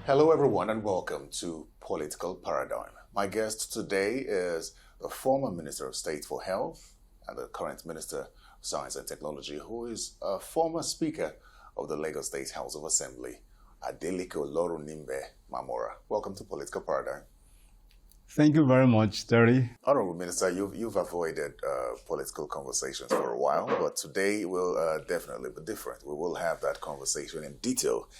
Hello, everyone, and welcome to Political Paradigm. My guest today is the former Minister of State for Health and the current Minister of Science and Technology, who is a former Speaker of the Lagos State House of Assembly, Adeleke Mamora. Welcome to Political Paradigm. Thank you very much, Terry. Honorable Minister, you've avoided political conversations for a while, but today will definitely be different. We will have that conversation in detail.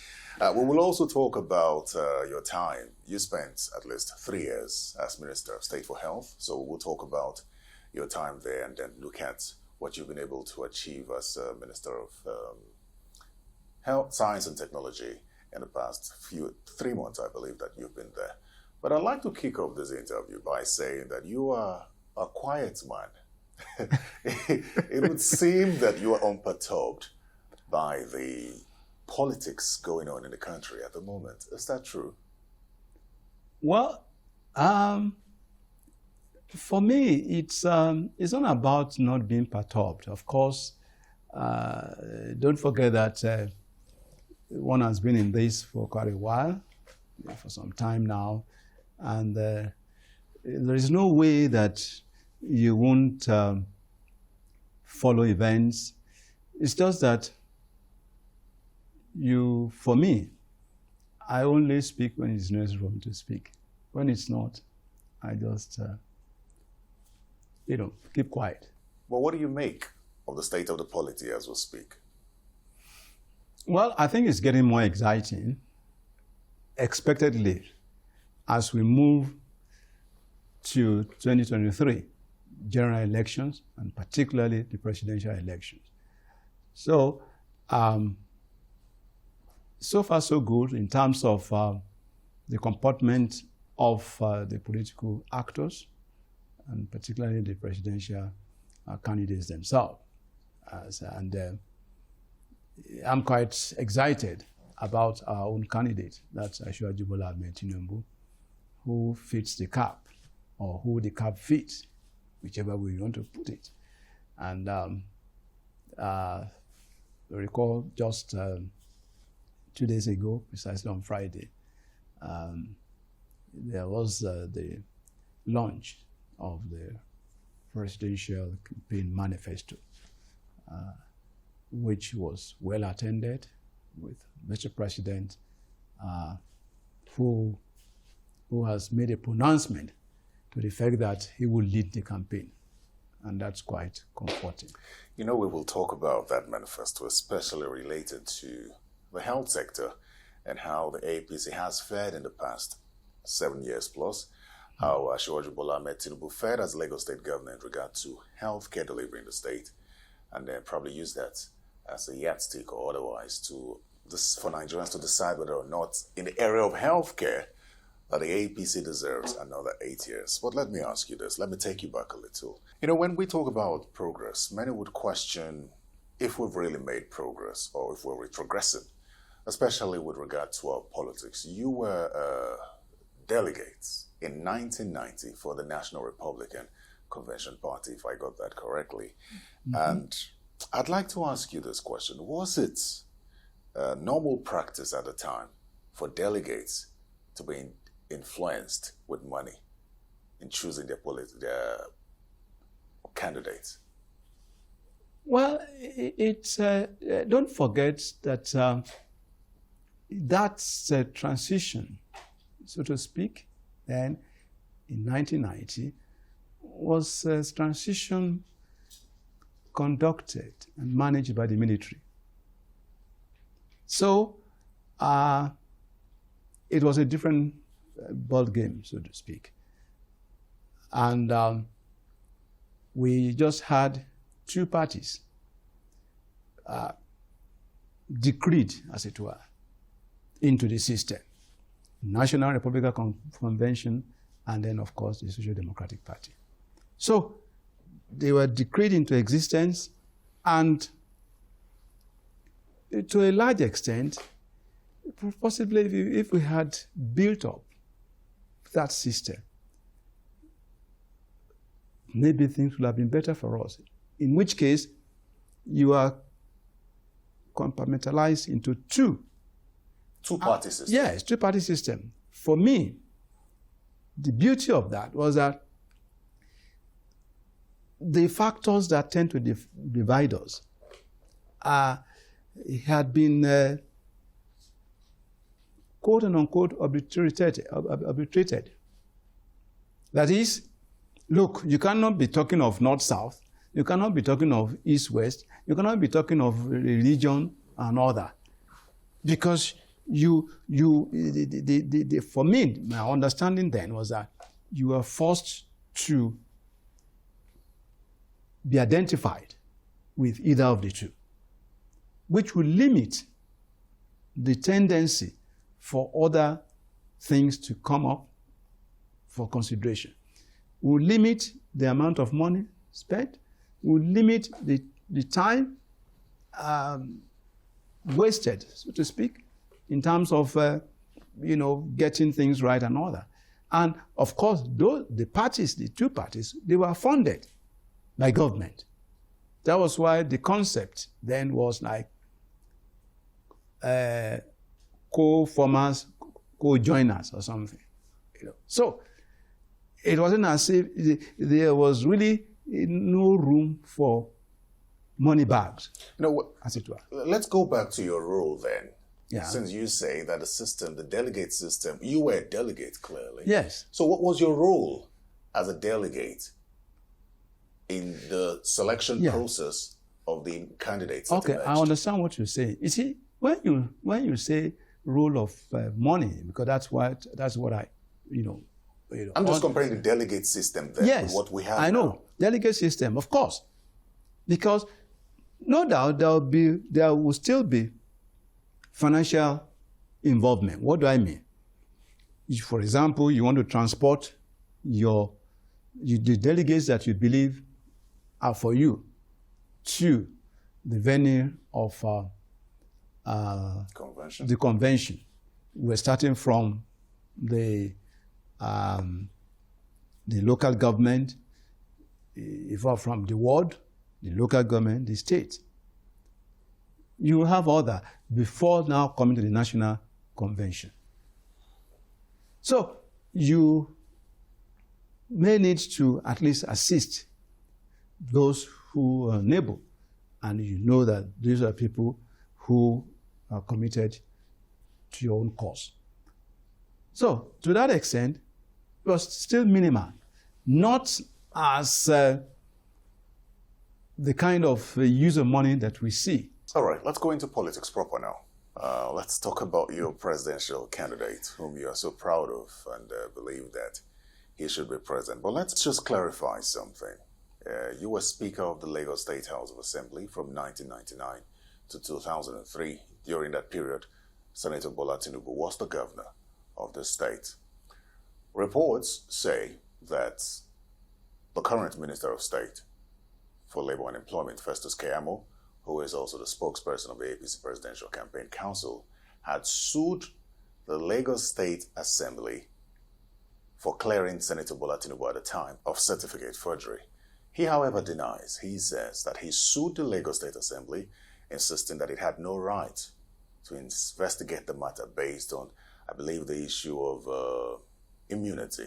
We will also talk about your time. You spent at least 3 years as Minister of State for Health, so we'll talk about your time there and then look at what you've been able to achieve as Minister of Health, Science and Technology in the past 3 months, I believe, that you've been there. But I'd like to kick off this interview by saying that you are a quiet man. It would seem that you are unperturbed by the politics going on in the country at the moment. Is that true? Well, for me, it's not about not being perturbed. Of course, don't forget that one has been in this for quite a while, for some time now. And there is no way that you won't follow events. It's just that for me, I only speak when it's necessary for me to speak. When it's not, I just, keep quiet. Well, what do you make of the state of the polity as we speak? Well, I think it's getting more exciting, expectedly, as we move to 2023 general elections, and particularly the presidential elections. So, so far so good in terms of the comportment of the political actors, and particularly the presidential candidates themselves. I'm quite excited about our own candidate, that's Tinubu, who fits the cap, or who the cap fits, whichever way you want to put it. And recall just 2 days ago, precisely on Friday, there was the launch of the presidential campaign manifesto, which was well attended with Mr. President, who has made a pronouncement to the fact that he will lead the campaign. And that's quite comforting. You know, we will talk about that manifesto, especially related to the health sector and how the APC has fared in the past 7 years plus, how Tinubu fared as Lagos State governor in regard to healthcare delivery in the state, and then probably use that as a yardstick or otherwise for Nigerians to decide whether or not in the area of healthcare that the APC deserves another 8 years. But let me ask you this. Let me take you back a little. You know, when we talk about progress, many would question if we've really made progress or if we're retrogressing, especially with regard to our politics. You were a delegate in 1990 for the National Republican Convention Party, if I got that correctly. Mm-hmm. And I'd like to ask you this question. Was it normal practice at the time for delegates to be influenced with money in choosing their candidates? Well, don't forget that that's a transition, so to speak, then in 1990 was a transition conducted and managed by the military. So it was a different ball game, so to speak. And we just had two parties decreed, as it were, into the system. National Republican Convention, and then, of course, the Social Democratic Party. So they were decreed into existence, and to a large extent, possibly if we had built up that system, maybe things would have been better for us. In which case, you are compartmentalized into two Two-party system. Yes, two-party system. For me, the beauty of that was that the factors that tend to divide us had been quote and unquote arbitrated. That is, look, you cannot be talking of north-south, you cannot be talking of east-west, you cannot be talking of religion and all that. Because for me, my understanding then was that you were forced to be identified with either of the two, which will limit the tendency for other things to come up for consideration. Will limit the amount of money spent, will limit the time wasted, so to speak, in terms of getting things right and all that. And of course, the two parties, they were funded by government. That was why the concept then was like co-formers, co-joiners or something. So it wasn't as if there was really no room for money bags, as it were. Let's go back to your role then. Yeah. Since you say that the delegate system, you were a delegate clearly. Yes. So what was your role as a delegate in the selection process of the candidates? Okay, I understand what you're saying. You see, when you say role of money, because that's what I. I'm just comparing the delegate system then with what we have. I know. Now. Delegate system, of course. Because no doubt there will still be financial involvement. What do I mean? If, for example, you want to transport the delegates that you believe are for you to the venue of the convention. We're starting from the local government, from the ward, the local government, the state. You have all that before now coming to the national convention. So you may need to at least assist those who are unable, and you know that these are people who are committed to your own cause. So to that extent, it was still minimal, not as the kind of use of money that we see. All right, let's go into politics proper now. Let's talk about your presidential candidate, whom you are so proud of and believe that he should be president. But let's just clarify something. You were Speaker of the Lagos State House of Assembly from 1999 to 2003. During that period, Senator Bola Tinubu was the governor of the state. Reports say that the current Minister of State for Labor and Employment, Festus Keyamo, who is also the spokesperson of the APC Presidential Campaign Council, had sued the Lagos State Assembly for clearing Senator Bola Tinubu at the time of certificate forgery. He, however, denies. He says that he sued the Lagos State Assembly, insisting that it had no right to investigate the matter based on, I believe, the issue of immunity.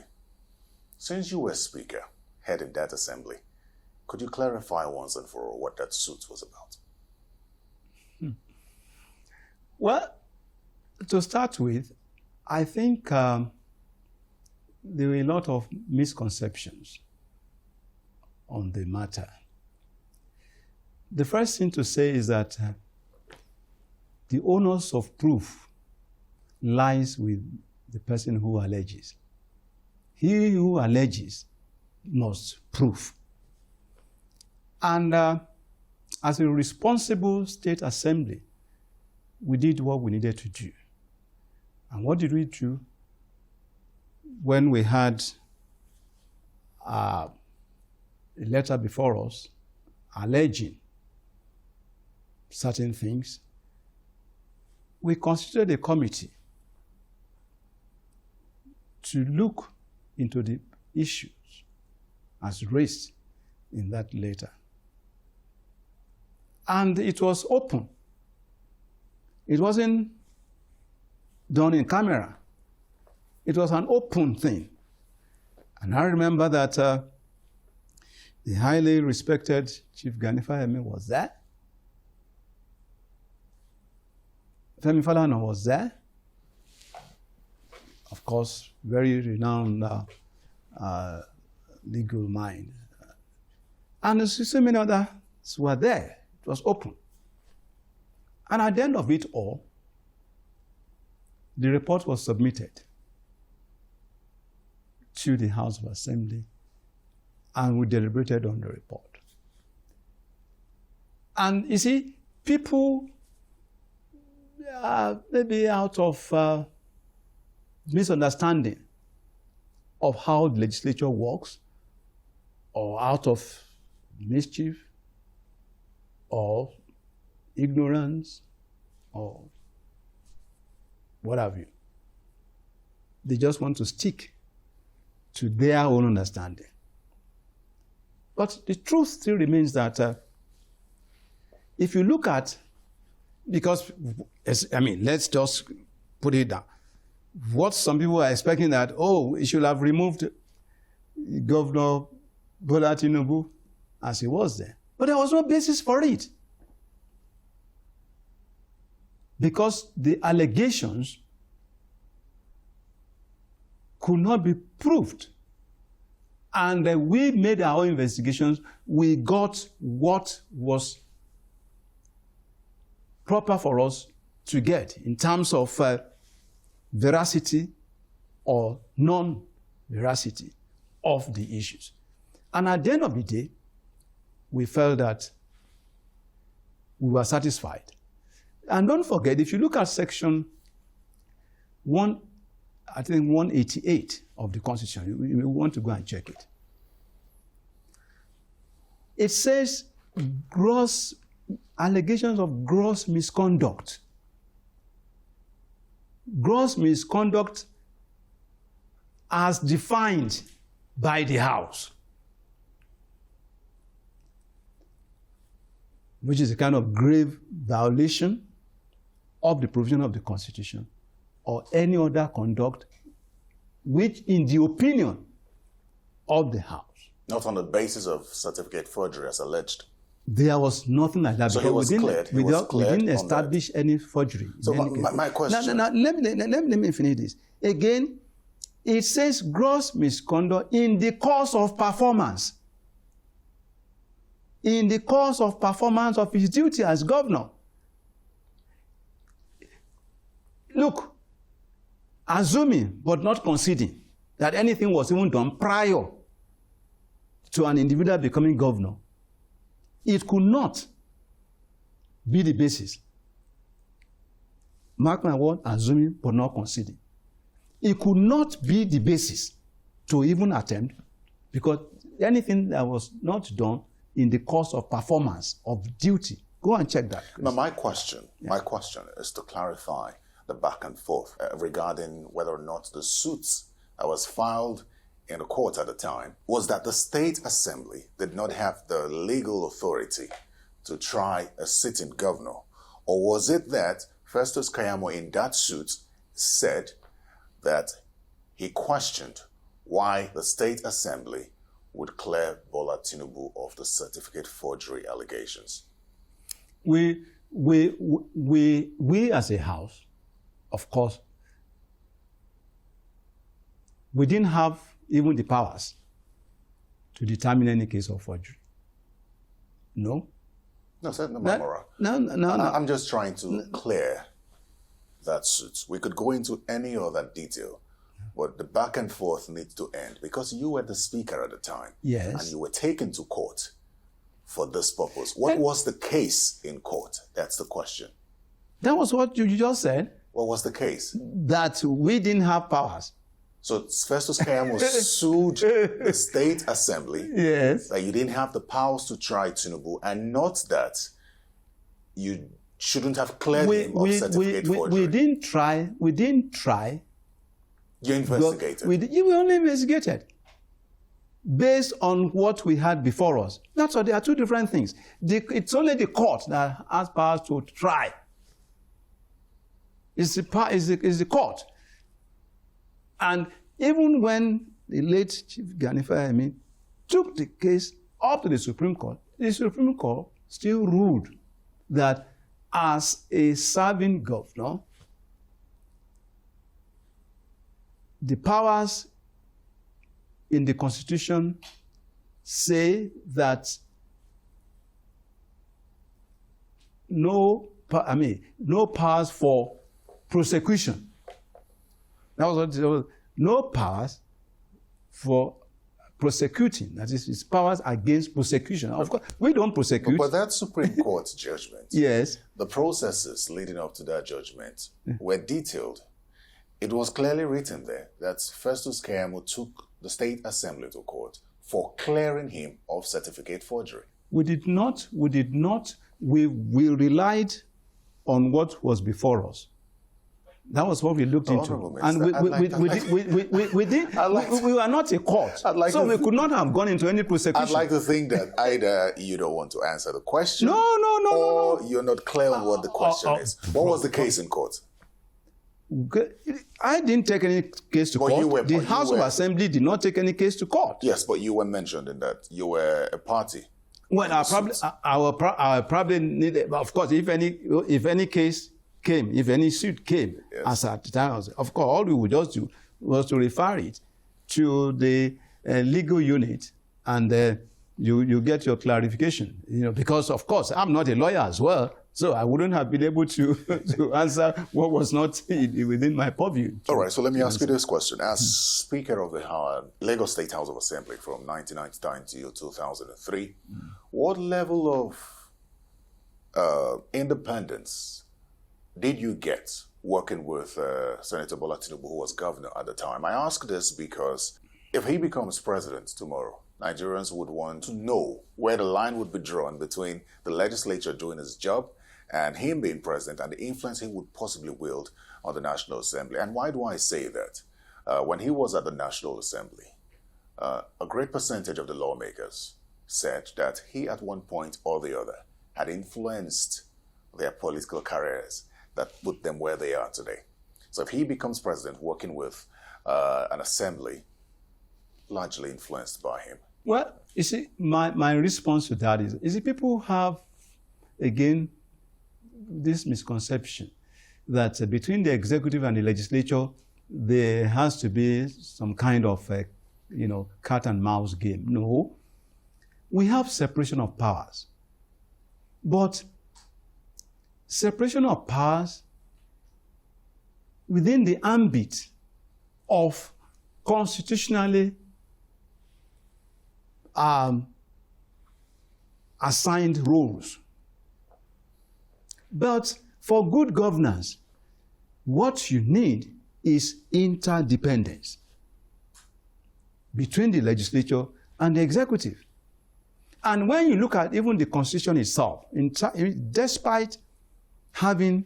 Since you were Speaker, heading that assembly, could you clarify once and for all what that suit was about? Well, to start with, I think there were a lot of misconceptions on the matter. The first thing to say is that the onus of proof lies with the person who alleges. He who alleges must prove. And as a responsible state assembly, we did what we needed to do. And what did we do? When we had a letter before us alleging certain things, we constituted a committee to look into the issues as raised in that letter. And it was open. It wasn't done in camera. It was an open thing. And I remember that the highly respected Chief Gani Fayemi was there. Femi Falana was there. Of course, very renowned legal mind. And so many others were there. It was open. And at the end of it all, the report was submitted to the House of Assembly, and we deliberated on the report. And you see, people, maybe out of misunderstanding of how the legislature works, or out of mischief, or ignorance, or what have you, they just want to stick to their own understanding. But the truth still remains that if you look at, because, let's just put it down. What some people are expecting that, he should have removed Governor Bola Tinubu as he was there. But there was no basis for it. Because the allegations could not be proved. And we made our own investigations. We got what was proper for us to get in terms of veracity or non-veracity of the issues. And at the end of the day, we felt that we were satisfied. And don't forget, if you look at section 188 of the Constitution, you want to go and check it. It says allegations of gross misconduct. Gross misconduct as defined by the House, which is a kind of grave violation of the provision of the Constitution, or any other conduct which, in the opinion of the House, not on the basis of certificate forgery as alleged. There was nothing like that. So he was cleared. We didn't establish any forgery. So my question... Let me finish this. Again, it says gross misconduct in the course of performance. In the course of performance of his duty as governor. Look, assuming but not conceding that anything was even done prior to an individual becoming governor, it could not be the basis. Mark my word, assuming but not conceding. It could not be the basis to even attempt, because anything that was not done in the course of performance of duty. Go and check that. Now, my question is to clarify the back and forth regarding whether or not the suits that was filed in the court at the time was that the State Assembly did not have the legal authority to try a sitting governor, or was it that Festus Keyamo in that suit said that he questioned why the State Assembly would clear Bola Tinubu of the certificate forgery allegations? We as a House, of course, we didn't have even the powers to determine any case of forgery. No. No, sir, no, Mamora. No. I'm just trying to clear that suit. We could go into any other detail, but the back and forth needs to end, because you were the speaker at the time. Yes. And you were taken to court for this purpose. What was the case in court? That's the question. That was what you just said. What was the case? That we didn't have powers. So Festus Keyamo sued the State Assembly. Yes. That you didn't have the powers to try Tinubu, and not that you shouldn't have cleared him of certificate forgery. We didn't try. You investigated. We only investigated based on what we had before us. That's why there are two different things. It's only the court that has powers to try. It's the court. And even when the late Chief Gani Fawehinmi took the case up to the Supreme Court still ruled that as a serving governor, the powers in the Constitution say that no powers for prosecution. That was what it was. No powers for prosecuting. That is, his powers against prosecution. Of course, we don't prosecute. But that Supreme Court's judgment, yes, the processes leading up to that judgment were detailed. It was clearly written there that Festus Keyamo took the State Assembly to court for clearing him of certificate forgery. We did not. We relied on what was before us. That was what we looked into. And we were not a court. So we could not have gone into any prosecution. I'd like to think that either you don't want to answer the question, or you're not clear on what the question is. What was the case in court? I didn't take any case to court. The House of Assembly did not take any case to court. Yes, but you were mentioned in that. You were a party. Well, I probably needed, of course, if any case came, if any suit came, yes, as at the time, of course, all we would just do was to refer it to the legal unit, and you get your clarification. Because of course I'm not a lawyer as well, so I wouldn't have been able to answer what was not within my purview. All right, so let me ask you this question: as Speaker of the Lagos State House of Assembly from 1999 to 2003, what level of independence did you get working with Senator Bola Tinubu, who was governor at the time? I ask this because if he becomes president tomorrow, Nigerians would want to know where the line would be drawn between the legislature doing its job and him being president and the influence he would possibly wield on the National Assembly. And why do I say that? When he was at the National Assembly, a great percentage of the lawmakers said that he at one point or the other had influenced their political careers that put them where they are today. So if he becomes president working with an assembly largely influenced by him. Well, you see, my response to that is people have, again, this misconception that between the executive and the legislature, there has to be some kind of, cat and mouse game. No, we have separation of powers. But separation of powers within the ambit of constitutionally assigned roles. But for good governance, what you need is interdependence between the legislature and the executive. And when you look at even the Constitution itself, despite having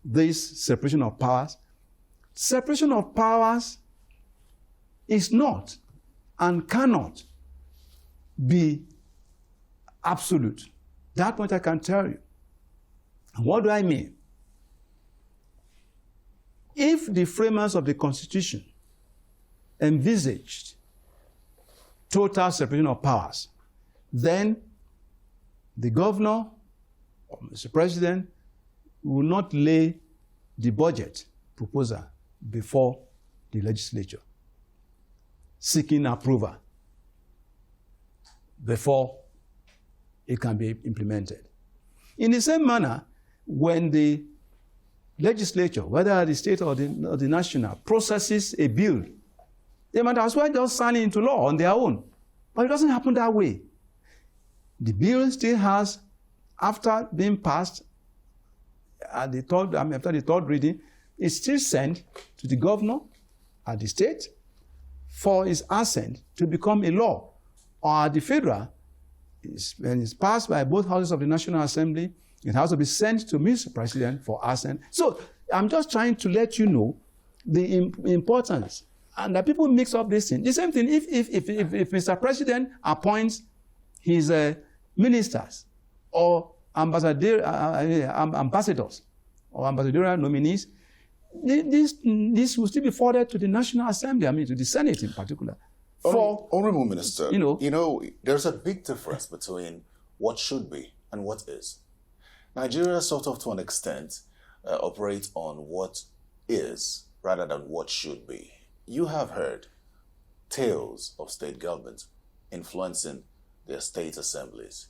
this separation of powers is not and cannot be absolute. That much I can tell you. What do I mean? If the framers of the Constitution envisaged total separation of powers, then the governor or Mr. President will not lay the budget proposal before the legislature, seeking approval before it can be implemented. In the same manner, when the legislature, whether the state or the national, processes a bill, they might as well just sign it into law on their own. But it doesn't happen that way. The bill still has, after being passed, after the third reading, it's still sent to the governor at the state for its assent to become a law. Or at the federal, when it's passed by both houses of the National Assembly, it has to be sent to Mr. President for assent. So I'm just trying to let you know the importance. And that people mix up this thing. The same thing if Mr. President appoints his ministers or ambassadors or ambassadorial nominees, this will still be forwarded to the National Assembly, I mean to the Senate in particular. Honorable Minister, there's a big difference between what should be and what is. Nigeria sort of, to an extent, operates on what is rather than what should be. You have heard tales of state governments influencing their state assemblies.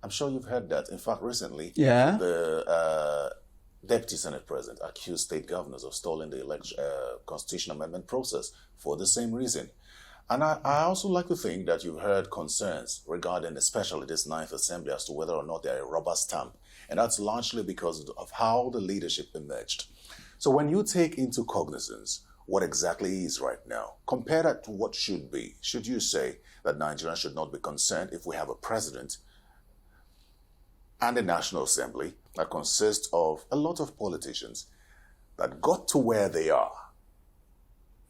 I'm sure you've heard that. In fact, recently, the Deputy Senate President accused state governors of stalling the constitutional amendment process for the same reason. And I also like to think that you've heard concerns regarding especially this 9th Assembly as to whether or not they're a rubber stamp. And that's largely because of how the leadership emerged. So when you take into cognizance what exactly is right now, compare that to what should be. Should you say that Nigerians should not be concerned if we have a president and a National Assembly that consists of a lot of politicians that got to where they are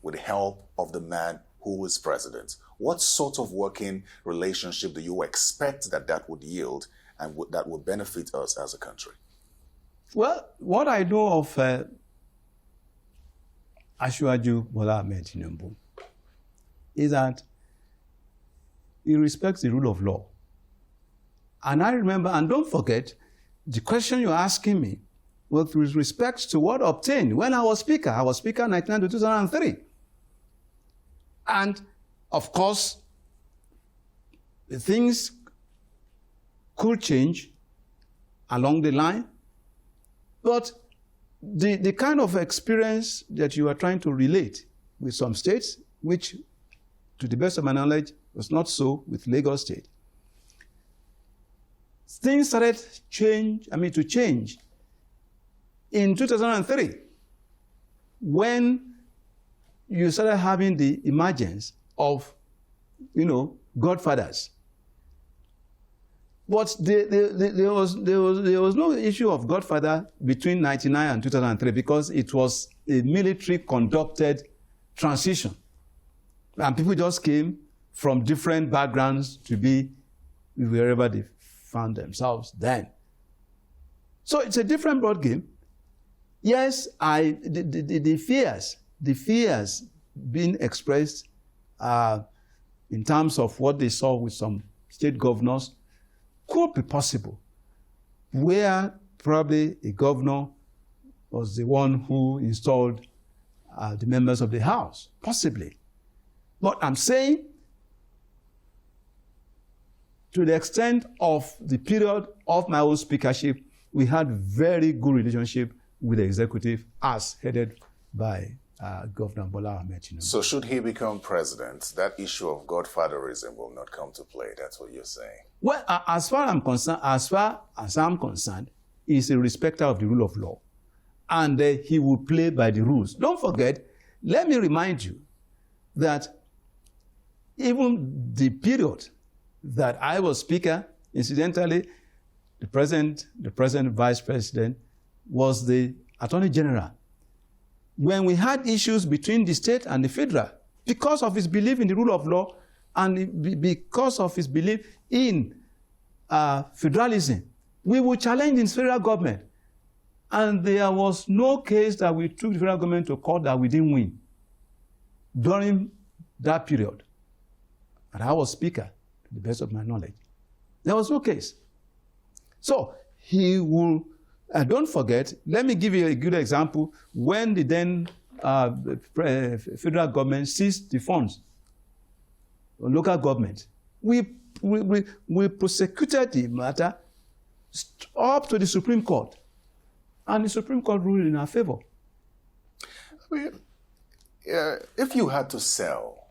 with the help of the man who is president? What sort of working relationship do you expect that would yield and that would benefit us as a country? Well, what I know of Asiwaju Bola Ahmed Tinubu is that he respects the rule of law. And I remember, and don't forget, the question you're asking me was with respect to what obtained when I was Speaker. I was Speaker 1999 to 2003. And, of course, things could change along the line. But the kind of experience that you are trying to relate with some states, which, to the best of my knowledge, was not so with Lagos State, things started to change in 2003 when you started having the emergence of, godfathers. But there was no issue of godfather between 1999 and 2003 because it was a military-conducted transition. And people just came from different backgrounds to be wherever they found themselves then. So it's a different broad game. Yes, the fears being expressed in terms of what they saw with some state governors could be possible, where probably a governor was the one who installed the members of the House, possibly. But I'm saying, to the extent of the period of my own speakership, we had very good relationship with the executive as headed by Governor Bola Ahmed Tinubu. So should he become president, that issue of godfatherism will not come to play. That's what you're saying. Well, as far as I'm concerned, he's a respecter of the rule of law. And he will play by the rules. Don't forget, let me remind you that even the period that I was Speaker, incidentally, the President, Vice President, was the Attorney General. When we had issues between the state and the federal, because of his belief in the rule of law and because of his belief in federalism, we would challenge the federal government. And there was no case that we took the federal government to court that we didn't win during that period. And I was Speaker, to the best of my knowledge. There was no case. So he will, don't forget, let me give you a good example. When the then federal government seized the funds, local government, we prosecuted the matter up to the Supreme Court. And the Supreme Court ruled in our favor. I mean, if you had to sell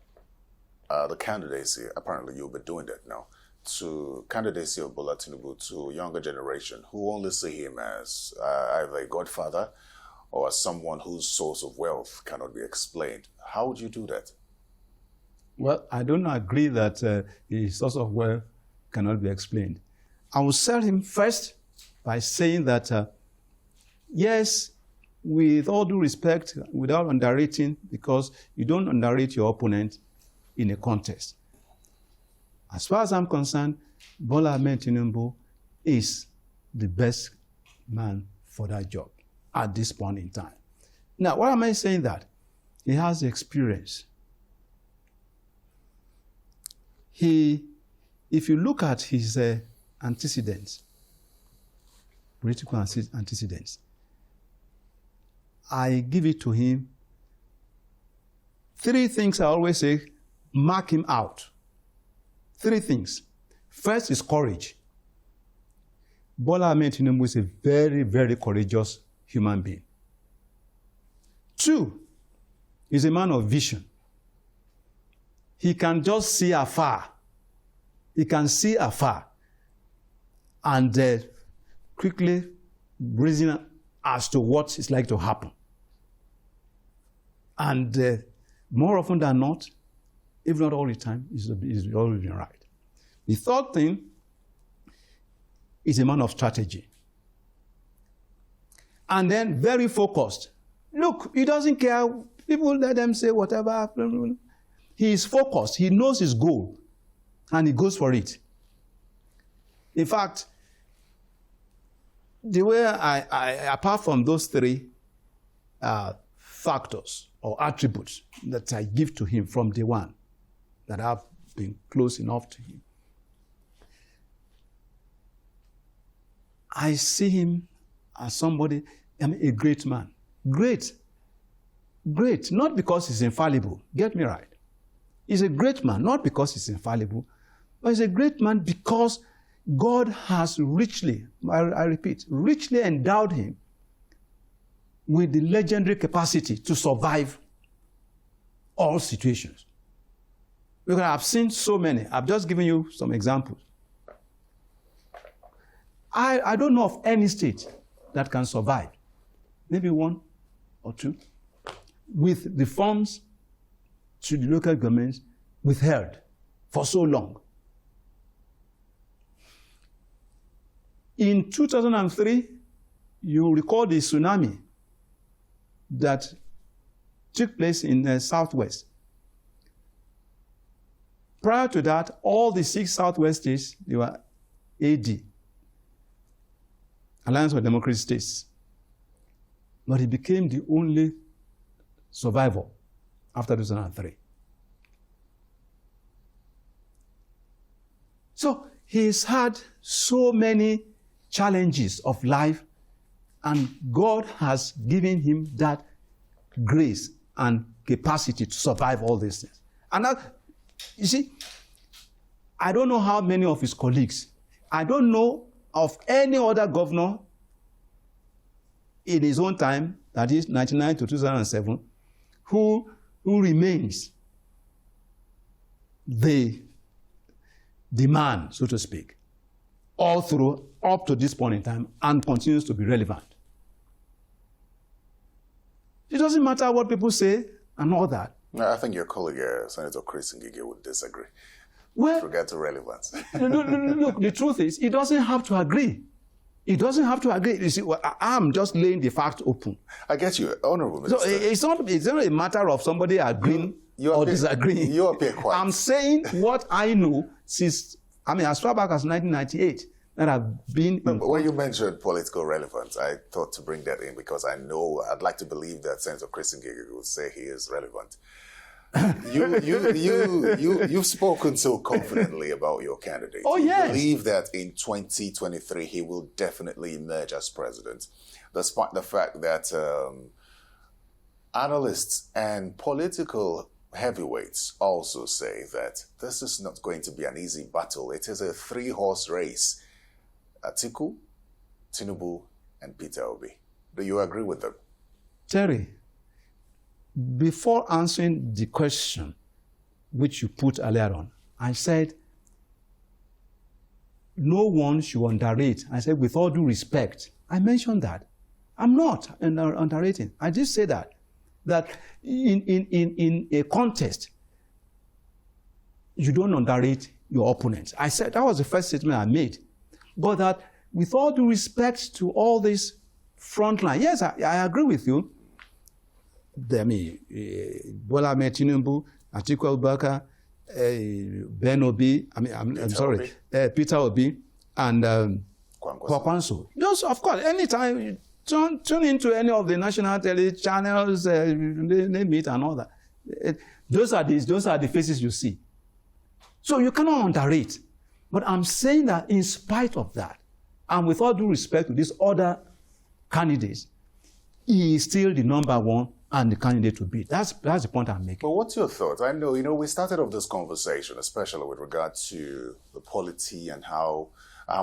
the candidacy, apparently you'll be doing that now, to candidacy of Bola Tinubu to younger generation who only see him as either a godfather or as someone whose source of wealth cannot be explained, how would you do that? Well, I don't agree that his source of wealth cannot be explained. I will sell him first by saying that, yes, with all due respect, without underrating, because you don't underrate your opponent in a contest. As far as I'm concerned, Bola Ahmed Tinubu is the best man for that job at this point in time. Now, why am I saying that? He has experience. If you look at his antecedents, political antecedents, I give it to him. 3 things I always say, mark him out. 3 things. First is courage. Bola Ahmed Tinubu is a very, very courageous human being. 2, he's a man of vision. He can just see afar. He can see afar and quickly reason as to what is like to happen. And more often than not, if not all the time, he's always been right. The 3rd thing is a man of strategy. And then very focused. Look, he doesn't care. People let them say whatever. He is focused. He knows his goal. And he goes for it. In fact, the way apart from those 3 factors or attributes that I give to him from day one, that I've been close enough to him, I see him as somebody, a great man. Great. Great. Not because he's infallible. Get me right. He's a great man, not because he's infallible, but he's a great man because God has richly, I repeat, richly endowed him with the legendary capacity to survive all situations. Because I've seen so many. I've just given you some examples. I don't know of any state that can survive, maybe 1 or 2, with the funds to the local governments withheld for so long. In 2003, you recall the tsunami that took place in the Southwest. Prior to that, all the 6 Southwest states, they were AD, Alliance for Democratic States. But he became the only survivor after 2003. So he's had so many challenges of life, and God has given him that grace and capacity to survive all these things. And that, you see, I don't know how many of his colleagues, I don't know of any other governor in his own time, that is 1999 to 2007, who remains the man, so to speak, all through up to this point in time and continues to be relevant. It doesn't matter what people say and all that. No, I think your colleague, Senator Chris Ngige, would disagree. Well, with regard to relevance. Look, the truth is, he doesn't have to agree. He doesn't have to agree. You see, I'm just laying the facts open. I get you, Honorable Minister. So it's not a matter of somebody agreeing or disagreeing. You appear quiet. I'm saying what I know since, as far back as 1998, that I've been... No, but when you mentioned political relevance, I thought to bring that in because I'd like to believe that Senator Chris Ngige would say he is relevant. You've spoken so confidently about your candidate. Oh, yes. You believe that in 2023 he will definitely emerge as president, despite the fact that analysts and political heavyweights also say that this is not going to be an easy battle. It is a 3-horse race. Atiku, Tinubu, and Peter Obi. Do you agree with them? Terry, before answering the question which you put earlier on, I said no one should underrate. I said with all due respect. I mentioned that. I'm not underrating. I did say that in a contest, you don't underrate your opponents. I said that was the first statement I made. But that with all due respect to all this frontline, yes, I agree with you. Bola Ahmed Tinubu, Atiku Abubakar, Ben Obi, Peter Obi, and Kwakwanso. Those, of course, anytime Tune into any of the national tele channels, name it and all that. Those are the faces you see. So you cannot underrate. But I'm saying that in spite of that, and with all due respect to these other candidates, he is still the number one and the candidate to beat. That's the point I'm making. But what's your thoughts? I know, we started off this conversation, especially with regard to the polity and how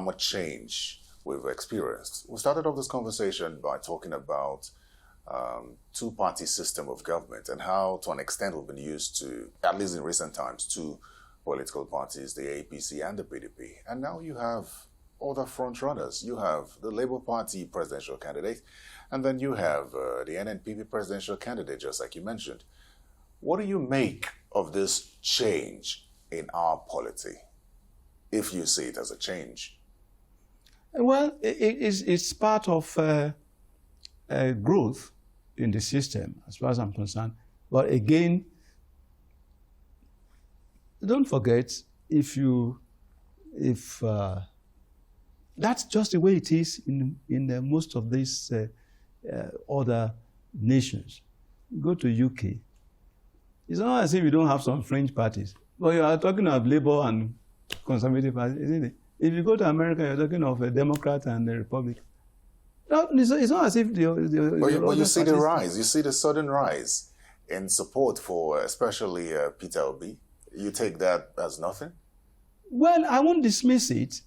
much change we've experienced. We started off this conversation by talking about two-party system of government and how, to an extent, we've been used to, at least in recent times, two political parties, the APC and the PDP. And now you have other front runners. You have the Labour Party presidential candidate, and then you have the NNPP presidential candidate, just like you mentioned. What do you make of this change in our polity, if you see it as a change? Well, it's part of growth in the system, as far as I'm concerned. But again, don't forget, if that's just the way it is in most of these other nations. Go to UK. It's not as if you don't have some fringe parties. But you are talking of Labour and Conservative parties, isn't it? If you go to America, you're talking of a Democrat and a Republican. No, it's not as if But you see the rise. You see the sudden rise in support for especially Peter Obi. You take that as nothing? Well, I won't dismiss it,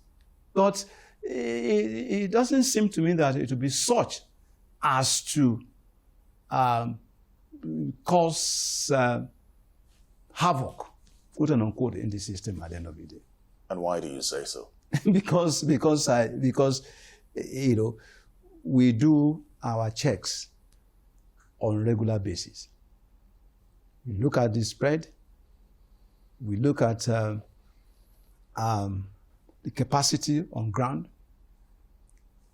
but it doesn't seem to me that it will be such as to cause havoc, quote unquote, in the system at the end of the day. And why do you say so? because we do our checks on a regular basis. We look at the spread. We look at the capacity on ground.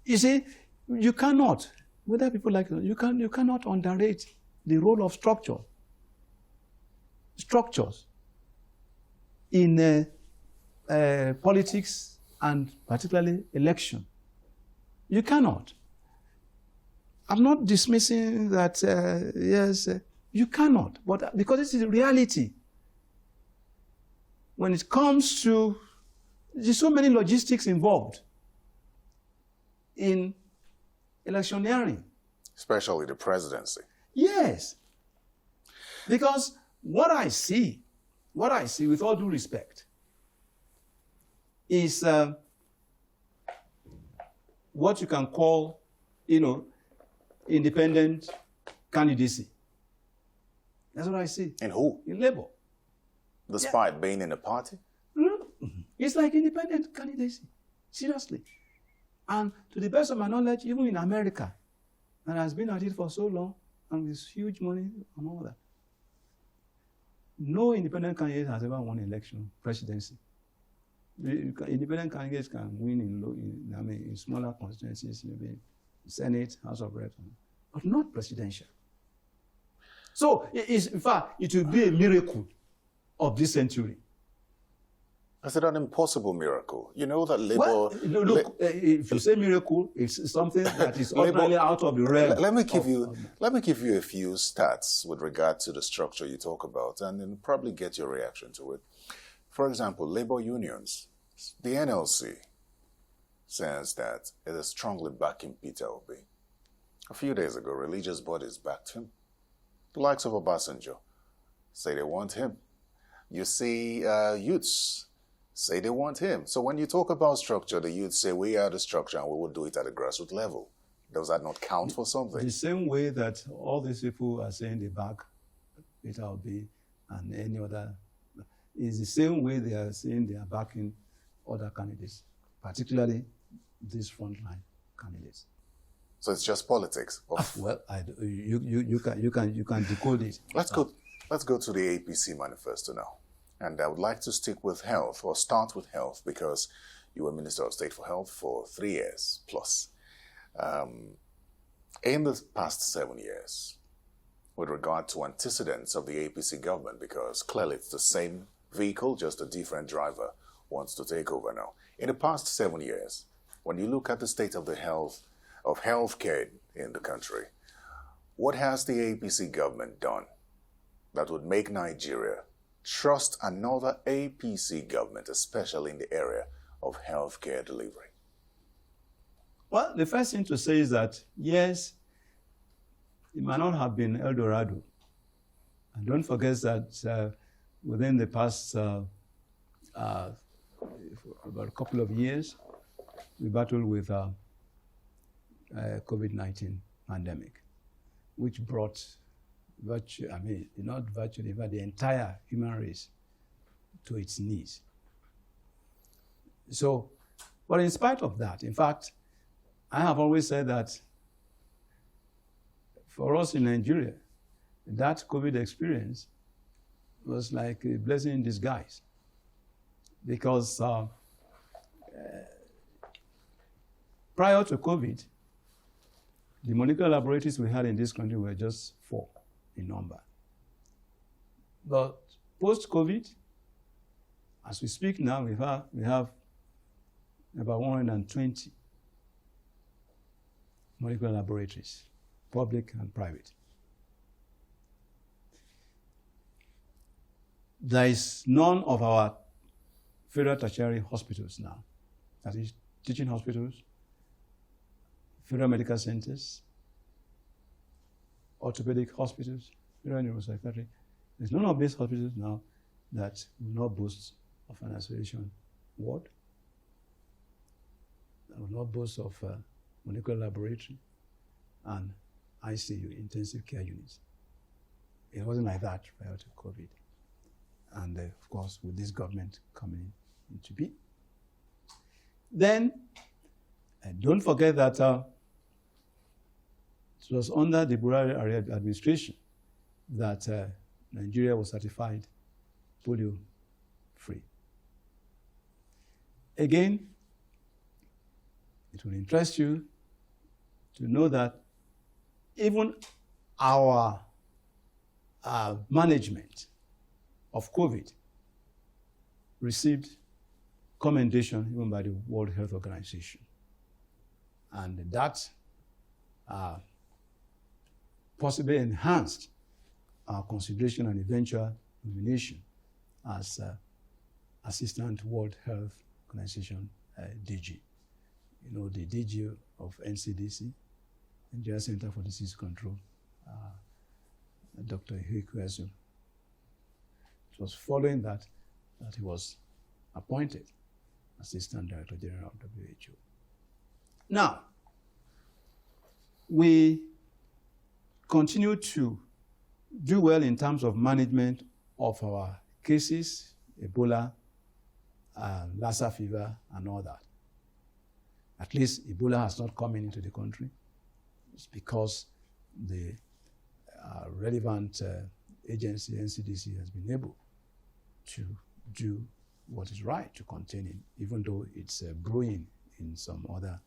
You see, you cannot, whether people like it, you cannot underrate the role of structures in politics and particularly election. You cannot. I'm not dismissing that, yes, you cannot, but because this is the reality. When it comes to, there's so many logistics involved in electioneering. Especially the presidency. Yes. Because what I see, with all due respect, is what you can call, independent candidacy. That's what I see. In who? In Labour. Despite being in a party? No. It's like independent candidacy. Seriously. And to the best of my knowledge, even in America, and has been at it for so long, and with huge money and all that, no independent candidate has ever won election, presidency. Independent candidates can win in smaller constituencies, maybe Senate, House of Reps, but not presidential. So, in fact, it will be a miracle of this century. Is it an impossible miracle? You know that Labour... Well, look, if you say miracle, it's something that is ordinarily out of the realm. Let me give you a few stats with regard to the structure you talk about, and then probably get your reaction to it. For example, Labour unions. The NLC says that it is strongly backing Peter Obi. A few days ago, religious bodies backed him. The likes of Obasanjo say they want him. You see youths say they want him. So when you talk about structure, the youths say we are the structure and we will do it at a grassroots level. Does that not count for something? The same way that all these people are saying they back Peter Obi and any other, is the same way they are saying they are backing other candidates, particularly these frontline candidates. So it's just politics. Well, you can decode it. Let's go to the APC manifesto now. And I would like to stick with health, or start with health, because you were Minister of State for Health for 3 years plus. In the past 7 years, with regard to antecedents of the APC government, because clearly it's the same vehicle, just a different driver wants to take over now. In the past 7 years, when you look at the state of the healthcare in the country. What has the APC government done that would make Nigeria trust another APC government, especially in the area of healthcare delivery? Well, the first thing to say is that, yes, it might not have been El Dorado. And don't forget that within the past about a couple of years, we battled with COVID-19 pandemic, which brought not virtually, but the entire human race to its knees. So, but in spite of that, in fact, I have always said that for us in Nigeria, that COVID experience was like a blessing in disguise, because prior to COVID, the molecular laboratories we had in this country were just 4 in number. But post-COVID, as we speak now, we have about 120 molecular laboratories, public and private. There is none of our federal tertiary hospitals now, that is teaching hospitals, federal medical centers, orthopedic hospitals, federal neuropsychiatry. There's none of these hospitals now that will not boast of an isolation ward, that will not boast of a molecular laboratory and ICU, intensive care units. It wasn't like that prior to COVID. And of course, with this government coming into being. Then, don't forget that it was under the Buhari administration that Nigeria was certified polio-free. Again, it will interest you to know that even our management of COVID received commendation even by the World Health Organization. And that possibly enhanced our consideration and eventual nomination as Assistant World Health Organization DG. You know, the DG of NCDC, Nigeria Center for Disease Control, Dr. Ihekwezu. It was following that he was appointed Assistant Director General of WHO. Now, we continue to do well in terms of management of our cases, Ebola, Lassa fever, and all that. At least Ebola has not come into the country. It's because the relevant agency, NCDC, has been able to do what is right to contain it, even though it's brewing in some other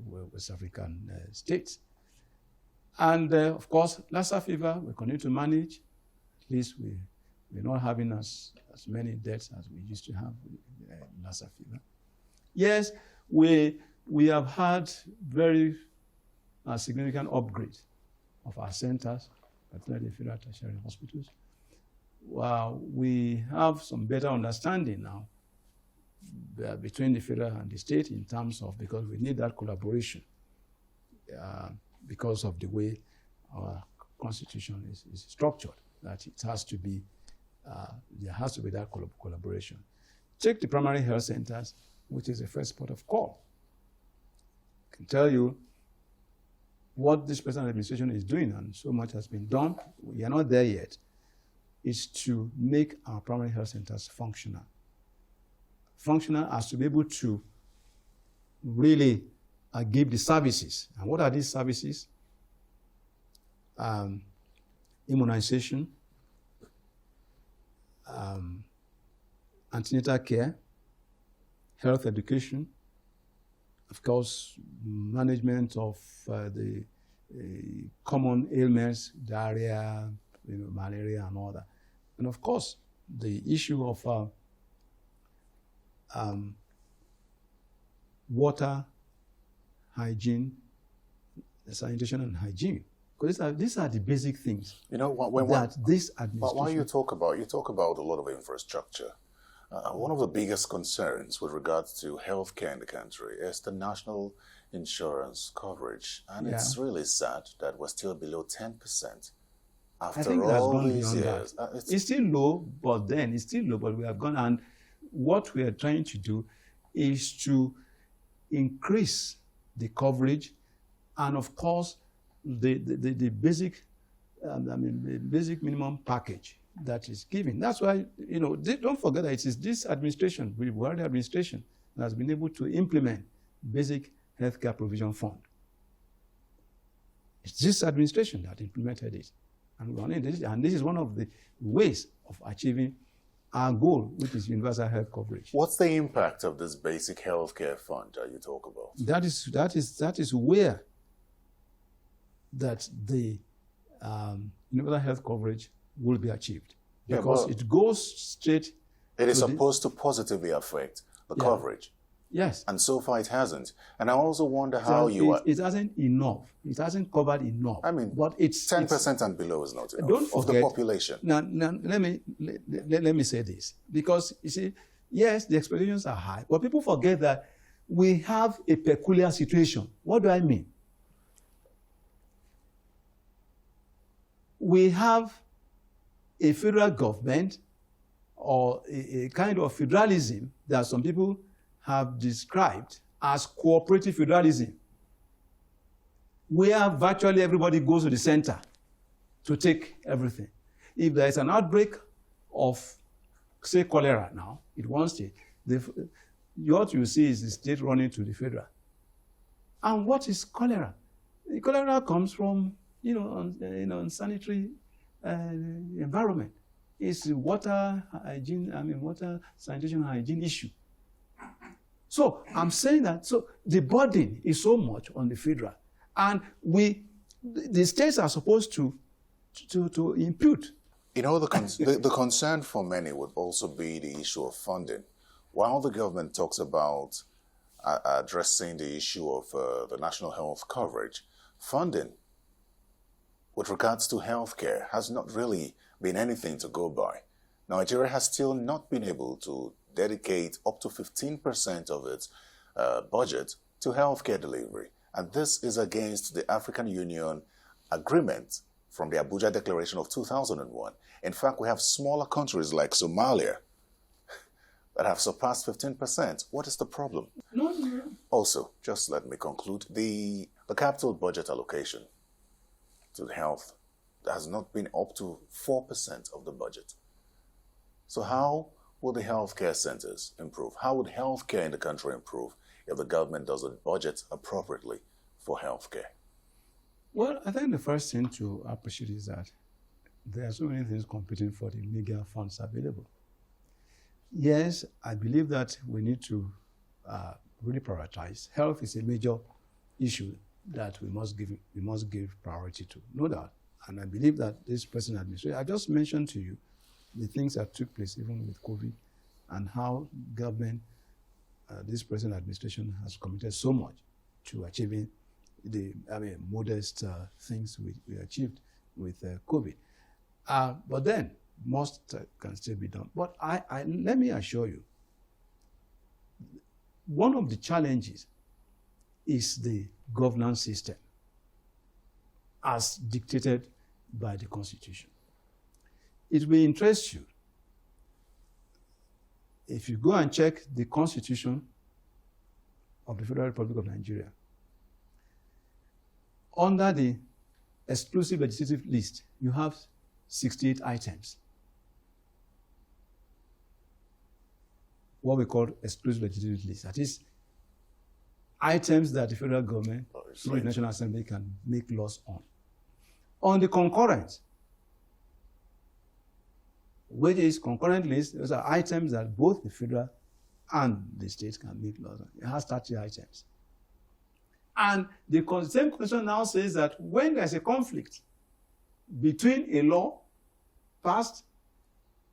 West African states. And of course, Lassa fever, we continue to manage. At least we're not having as many deaths as we used to have with Lassa fever. Yes, we have had very significant upgrade of our centers, particularly federal tertiary hospitals. We have some better understanding now between the federal and the state in terms of, because we need that collaboration because of the way our constitution is structured, that it has to be, there has to be that collaboration. Take the primary health centers, which is the first port of call. I can tell you what this present administration is doing, and so much has been done. We are not there yet, is to make our primary health centers functional. Functional as to be able to really give the services. And what are these services? Immunization, antenatal care, health education, of course, management of the common ailments, diarrhea, malaria, and all that. And of course, the issue of water, hygiene, sanitation and hygiene. Because these are the basic things this administration... While you talk about a lot of infrastructure, one of the biggest concerns with regards to healthcare in the country is the national insurance coverage. And it's really sad that we're still below 10% after all these years. It's still low, but we have gone. And what we are trying to do is to increase the coverage and, of course, the basic, the basic minimum package that is given. That's why, don't forget that it is this administration, the Buhari administration, that has been able to implement basic healthcare provision fund. It's this administration that implemented it. And this is one of the ways of achieving our goal, which is universal health coverage. What's the impact of this basic healthcare fund that you talk about? That is where that the universal health coverage will be achieved, because it goes straight. It is supposed to positively affect the coverage. Yes. And so far it hasn't. And I also wonder how it hasn't enough. It hasn't covered enough. I mean, but it's 10% and below is not enough of the population. Now let me say this, because you see, yes, the expectations are high, but people forget that we have a peculiar situation. What do I mean? We have a federal government, or a kind of federalism that some people have described as cooperative federalism, where virtually everybody goes to the center to take everything. If there is an outbreak of, say, cholera now in one state, what you see is the state running to the federal. And what is cholera? The cholera comes from, unsanitary environment. It's water hygiene, water sanitation hygiene issue. So I'm saying that, the burden is so much on the federal, and the states are supposed to impute. The concern for many would also be the issue of funding. While the government talks about addressing the issue of the national health coverage, funding with regards to healthcare has not really been anything to go by. Nigeria has still not been able to dedicate up to 15% of its budget to healthcare delivery. And this is against the African Union agreement from the Abuja Declaration of 2001. In fact, we have smaller countries like Somalia that have surpassed 15%. What is the problem? No. Also, just let me conclude, the capital budget allocation to health has not been up to 4% of the budget. So how will the healthcare centers improve? How would healthcare in the country improve if the government doesn't budget appropriately for healthcare? Well, I think the first thing to appreciate is that there are so many things competing for the meager funds available. Yes, I believe that we need to really prioritize. Health is a major issue that we must give priority to, no doubt. And I believe that this present administration, I just mentioned to you the things that took place even with COVID, and how government, this present administration has committed so much to achieving the modest things we achieved with COVID. But then, most can still be done. But let me assure you, one of the challenges is the governance system as dictated by the Constitution. It will interest you if you go and check the Constitution of the Federal Republic of Nigeria. Under the exclusive legislative list, you have 68 items. What we call exclusive legislative list. That is, items that the federal government, through the National Assembly, can make laws on. On the concurrent, which is concurrent list, those are items that both the federal and the states can make laws on. It has 30 items. And the same constitution now says that when there's a conflict between a law passed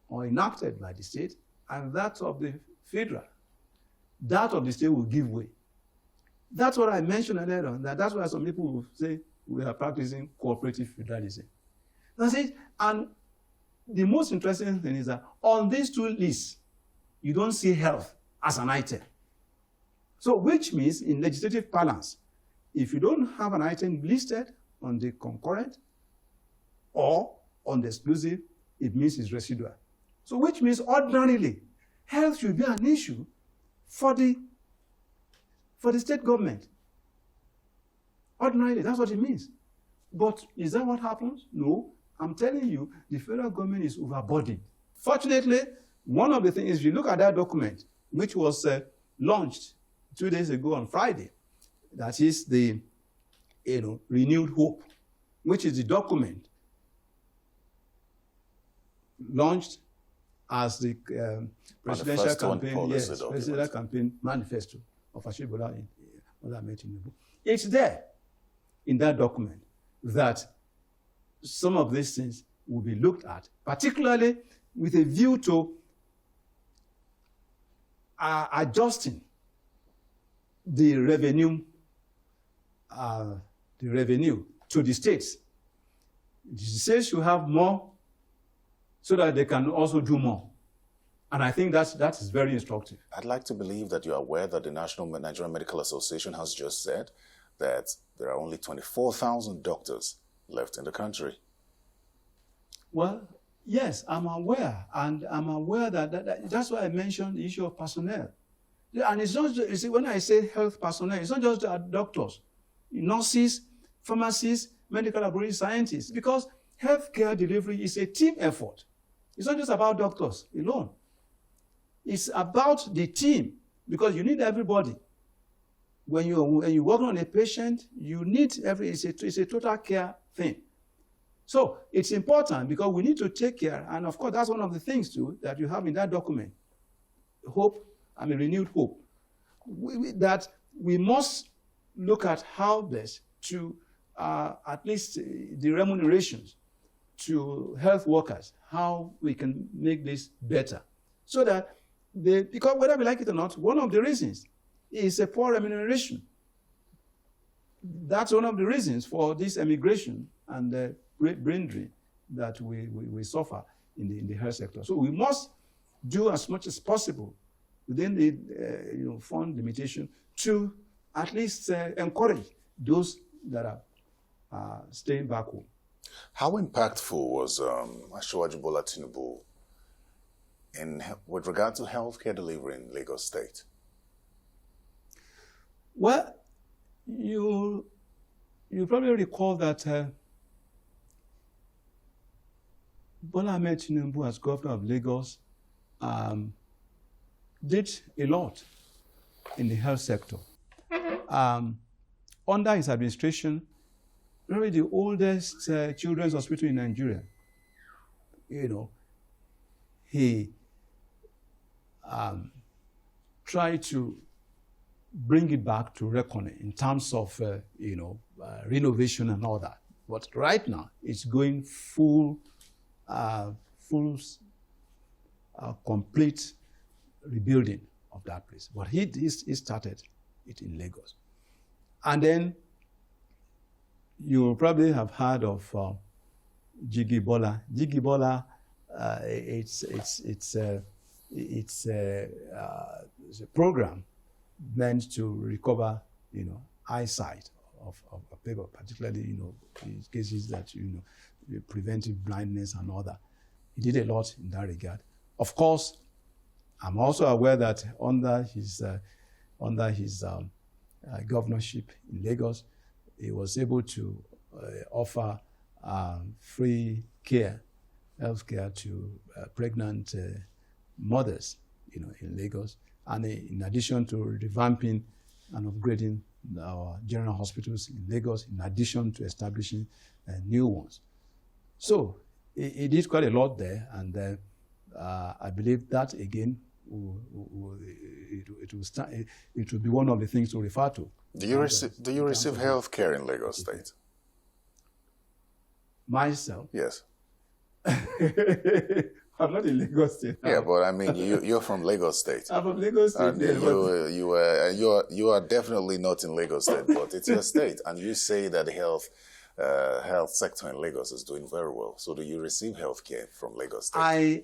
or enacted by the state and that of the federal, that of the state will give way. That's what I mentioned earlier on. That's why some people will say we are practicing cooperative federalism. That's it. And the most interesting thing is that on these two lists, you don't see health as an item. So which means in legislative balance, if you don't have an item listed on the concurrent or on the exclusive, it means it's residual. So which means ordinarily, health should be an issue for the state government. Ordinarily, that's what it means. But is that what happens? No. I'm telling you, the federal government is overburdened. Fortunately, one of the things, if you look at that document, which was launched 2 days ago on Friday, that is the Renewed Hope, which is the document launched as the presidential campaign, presidential campaign manifesto of Tinubu. It's there in that document that some of these things will be looked at, particularly with a view to adjusting the revenue to the states. The states should have more so that they can also do more. And I think that is very instructive. I'd like to believe that you're aware that the National Nigerian Medical Association has just said that there are only 24,000 doctors left in the country. Well, yes, I'm aware. And I'm aware that's why I mentioned the issue of personnel. And it's not just, you see, when I say health personnel, it's not just doctors, nurses, pharmacists, medical laboratory scientists, because healthcare delivery is a team effort. It's not just about doctors alone. It's about the team, because you need everybody. When you're working on a patient, you need it's a total care thing. So it's important because we need to take care, and of course that's one of the things too that you have in that document, hope, and a renewed hope, that we must look at how best to at least the remunerations to health workers, how we can make this better. So that, because whether we like it or not, one of the reasons is a poor remuneration. That's one of the reasons for this emigration and the brain drain that we suffer in the health sector. So we must do as much as possible within the fund limitation to at least encourage those that are staying back home. How impactful was Asiwaju Bola Tinubu with regard to healthcare delivery in Lagos State? Well, you probably recall that Bola Ahmed Tinubu, as governor of Lagos, did a lot in the health sector. Under his administration, probably the oldest children's hospital in Nigeria, he tried to bring it back to reckoning in terms of, renovation and all that. But right now, it's going full complete rebuilding of that place. But he started it in Lagos. And then you probably have heard of Jigi Bola. Jigi Bola, it's a program meant to recover, eyesight of people, particularly, in cases that, preventive blindness and all that. He did a lot in that regard. Of course, I'm also aware that under his governorship in Lagos, he was able to offer free care, health care to pregnant mothers, in Lagos. And in addition to revamping and upgrading our general hospitals in Lagos, in addition to establishing new ones. So he did quite a lot there, and I believe that again it will be one of the things to refer to. Do you receive health care in Lagos State? Myself? Yes. I'm not in Lagos State. Yeah, but I mean, you're from Lagos State. I'm from Lagos State. And you are definitely not in Lagos State, but it's your state. And you say that the health sector in Lagos is doing very well. So do you receive health care from Lagos State? I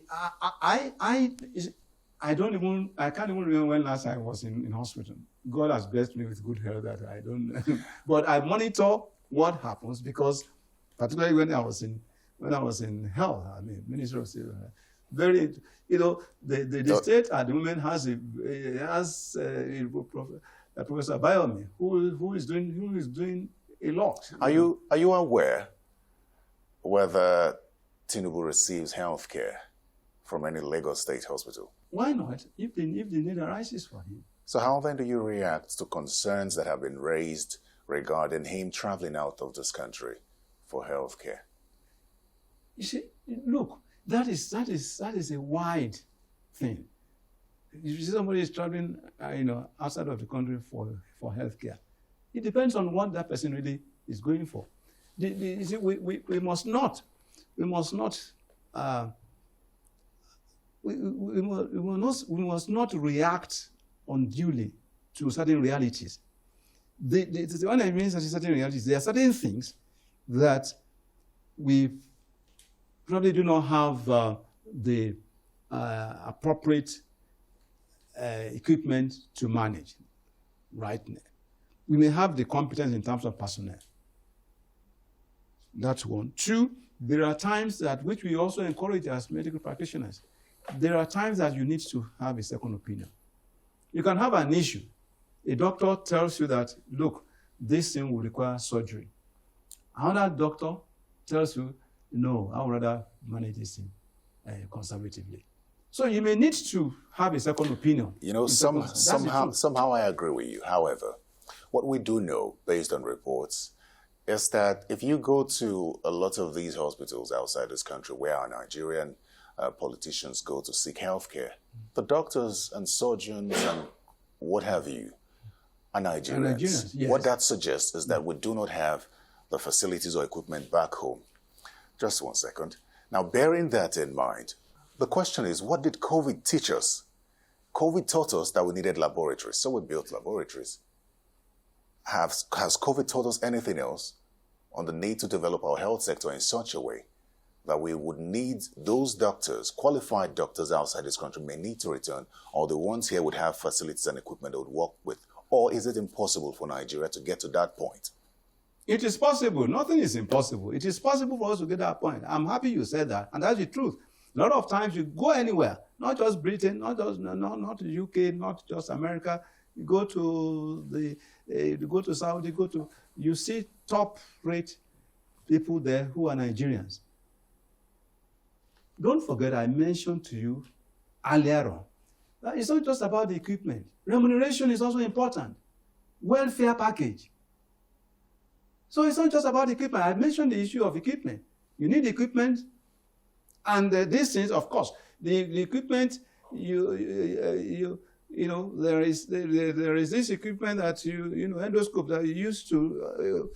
can't even remember when last I was in hospital. God has blessed me with good health that I don't, but I monitor what happens because, particularly when I was in health, I mean, Ministry of State, very, the state at the moment has Professor Bayomi who is doing a lot. Are you aware whether Tinubu receives health care from any Lagos State hospital? Why not? If the need arises for him. So how then do you react to concerns that have been raised regarding him traveling out of this country for health care? You see, look, that is a wide thing. If you see somebody is traveling, outside of the country for health care, it depends on what that person really is going for. You see, we must not react unduly to certain realities. The one I mean certain realities, there are certain things that we probably do not have the appropriate equipment to manage right now. We may have the competence in terms of personnel. That's one. Two, there are times that, which we also encourage as medical practitioners, there are times that you need to have a second opinion. You can have an issue. A doctor tells you that, look, this thing will require surgery. Another doctor tells you, no, I would rather manage this thing conservatively. So you may need to have a second opinion. Somehow I agree with you. However, what we do know, based on reports, is that if you go to a lot of these hospitals outside this country where our Nigerian politicians go to seek health care, the doctors and surgeons and what have you are Nigerians. Yes. What that suggests is that we do not have the facilities or equipment back home. Just 1 second. Now, bearing that in mind, the question is, what did COVID teach us? COVID taught us that we needed laboratories, so we built laboratories. Has COVID taught us anything else on the need to develop our health sector in such a way that we would need those doctors, qualified doctors outside this country may need to return, or the ones here would have facilities and equipment they would work with? Or is it impossible for Nigeria to get to that point? It is possible. Nothing is impossible. It is possible for us to get that point. I'm happy you said that, and that's the truth. A lot of times you go anywhere, not just Britain, not the UK, not just America. You go to Saudi, you see top-rate people there who are Nigerians. Don't forget, I mentioned to you earlier on that it's not just about the equipment. Remuneration is also important. Welfare package. So it's not just about equipment. I mentioned the issue of equipment. You need equipment, and these things, of course, the equipment. There is this equipment that endoscope that you use to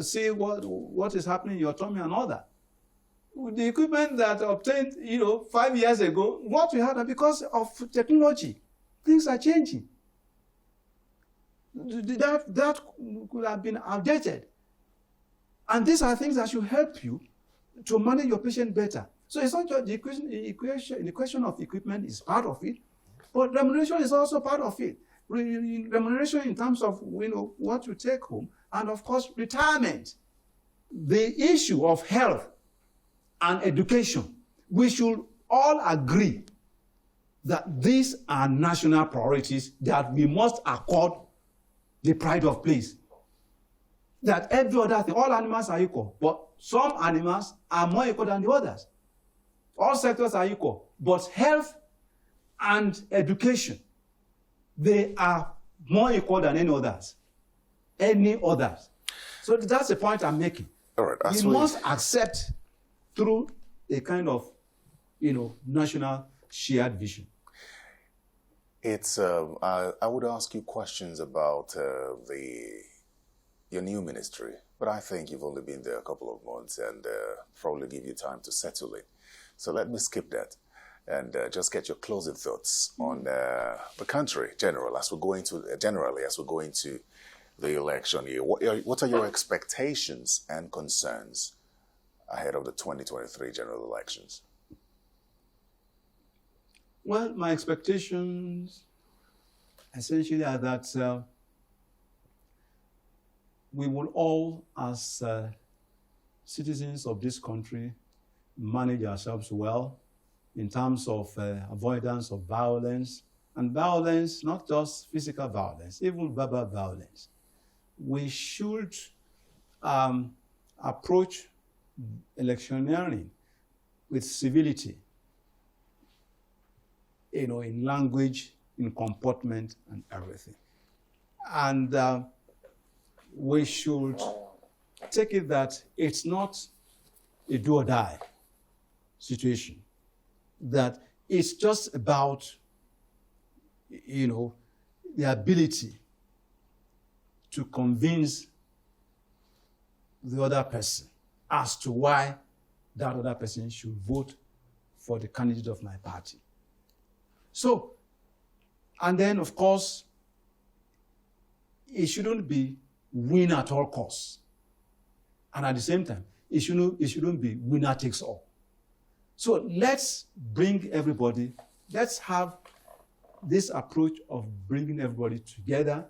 see what is happening in your tummy and all that. The equipment that obtained 5 years ago, what we had, because of technology, things are changing. That could have been outdated. And these are things that should help you to manage your patient better. So it's not just the question of equipment is part of it, but remuneration is also part of it. Remuneration in terms of what you take home, and of course retirement. The issue of health and education, we should all agree that these are national priorities that we must accord the pride of place. That every other thing, all animals are equal, but some animals are more equal than the others. All sectors are equal, but health and education, they are more equal than any others. So that's the point I'm making. All right, we must accept through a kind of, national shared vision. It's. I would ask you questions about your new ministry, but I think you've only been there a couple of months and probably give you time to settle it. So let me skip that and just get your closing thoughts on the country generally as we're going to the election year. What are your expectations and concerns ahead of the 2023 general elections? Well, my expectations essentially are that we will all, as citizens of this country, manage ourselves well in terms of avoidance of violence, and violence, not just physical violence, even verbal violence. We should approach electioneering with civility, in language, in comportment, and everything. And we should take it that it's not a do or die situation, that it's just about, the ability to convince the other person as to why that other person should vote for the candidate of my party. So, and then of course, it shouldn't be win at all costs. And at the same time, it shouldn't be winner takes all. So let's have this approach of bringing everybody together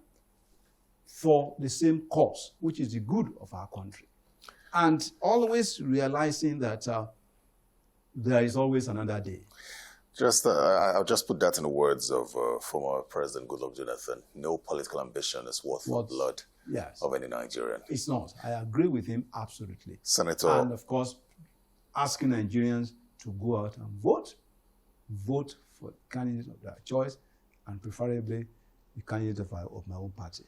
for the same cause, which is the good of our country. And always realizing that there is always another day. I'll just put that in the words of former President Goodluck Jonathan. No political ambition is worth the blood of any Nigerian. It's not. I agree with him absolutely. Senator. And of course, asking Nigerians to go out and vote for candidates of their choice, and preferably the candidate of my own party.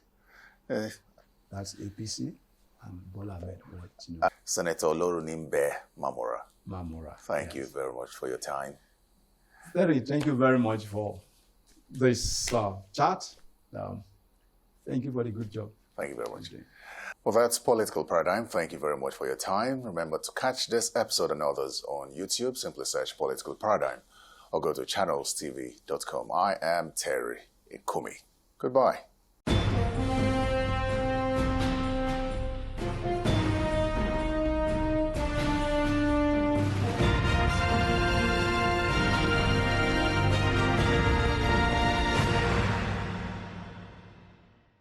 That's APC and Bola Ahmed Tinubu. Senator Olorunimbe Mamora. Mamora. Thank you very much for your time. Terry, thank you very much for this chat. Thank you for the good job. Thank you very much. Well, that's Political Paradigm. Thank you very much for your time. Remember to catch this episode and others on YouTube. Simply search Political Paradigm or go to channelstv.com. I am Terry Ikumi. Goodbye.